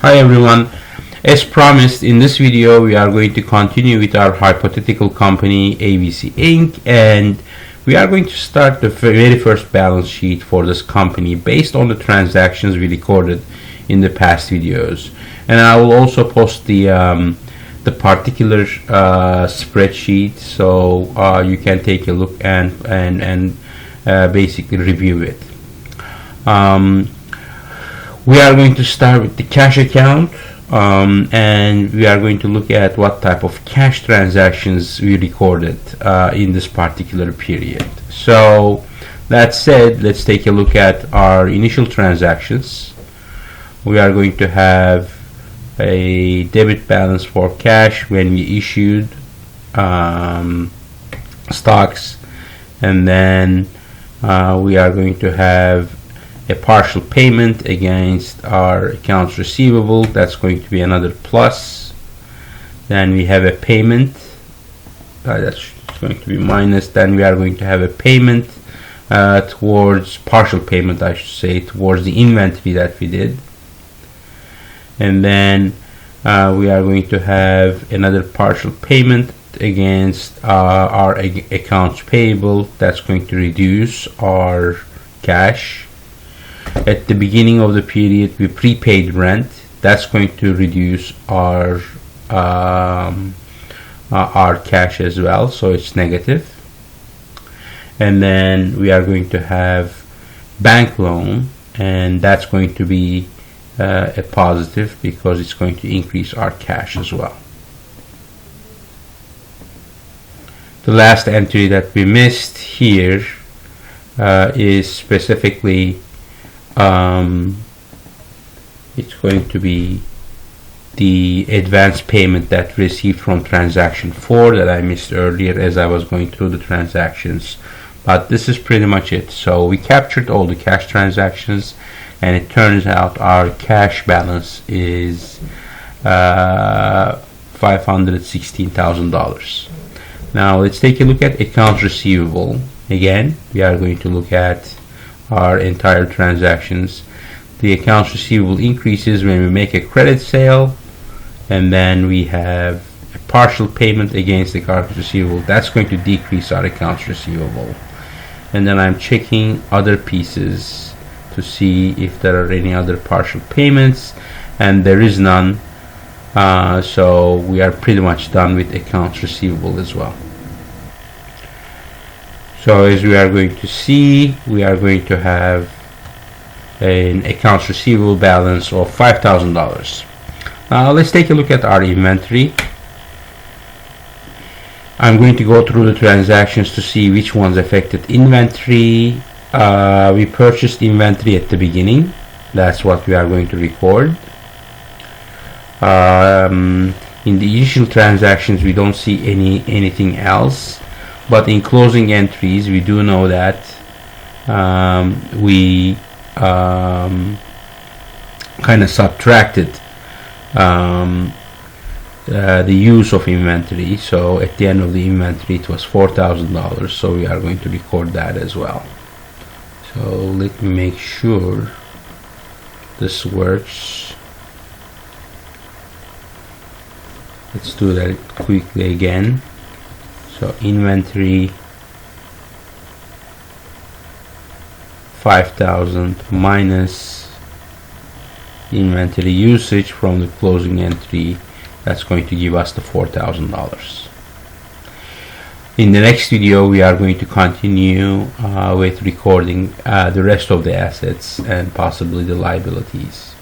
Hi everyone. As promised, in this video we are going to continue with our hypothetical company ABC Inc. and we are going to start the very first balance sheet for this company based on the transactions we recorded in the past videos. And I will also post the particular spreadsheet so you can take a look and basically review it. We are going to start with the cash account and we are going to look at what type of cash transactions we recorded in this particular period. So that said, let's take a look at our initial transactions. We are going to have a debit balance for cash when we issued stocks, and then we are going to have a partial payment against our accounts receivable. That's going to be another plus. Then we have a payment that's going to be minus. Then we are going to have a payment towards partial payment, I should say, towards the inventory that we did. And then we are going to have another partial payment against our accounts payable. That's going to reduce our cash. At the beginning of the period, we prepaid rent. That's going to reduce our cash as well, so it's negative. And then we are going to have bank loan, and that's going to be a positive because it's going to increase our cash as well. The last entry that we missed here is specifically it's going to be the advance payment that we received from transaction 4 that I missed earlier as I was going through the transactions, but this is pretty much it. So we captured all the cash transactions, and it turns out our cash balance is $516,000. Now let's take a look at accounts receivable. Again, we are going to look at our entire transactions. The accounts receivable increases when we make a credit sale, and then we have a partial payment against the accounts receivable. That's going to decrease our accounts receivable. And then I'm checking other pieces to see if there are any other partial payments, and there is none. So we are pretty much done with accounts receivable as well. So as we are going to see, we are going to have an accounts receivable balance of $5,000. Now let's take a look at our inventory. I'm going to go through the transactions to see which ones affected inventory. We purchased inventory at the beginning. That's what we are going to record. In the initial transactions, we don't see anything else. But in closing entries, we do know that we kind of subtracted the use of inventory. So at the end of the inventory, it was $4,000. So we are going to record that as well. So let me make sure this works. Let's do that quickly again. So inventory 5,000 minus inventory usage from the closing entry. That's going to give us the $4,000. In the next video, we are going to continue with recording the rest of the assets and possibly the liabilities.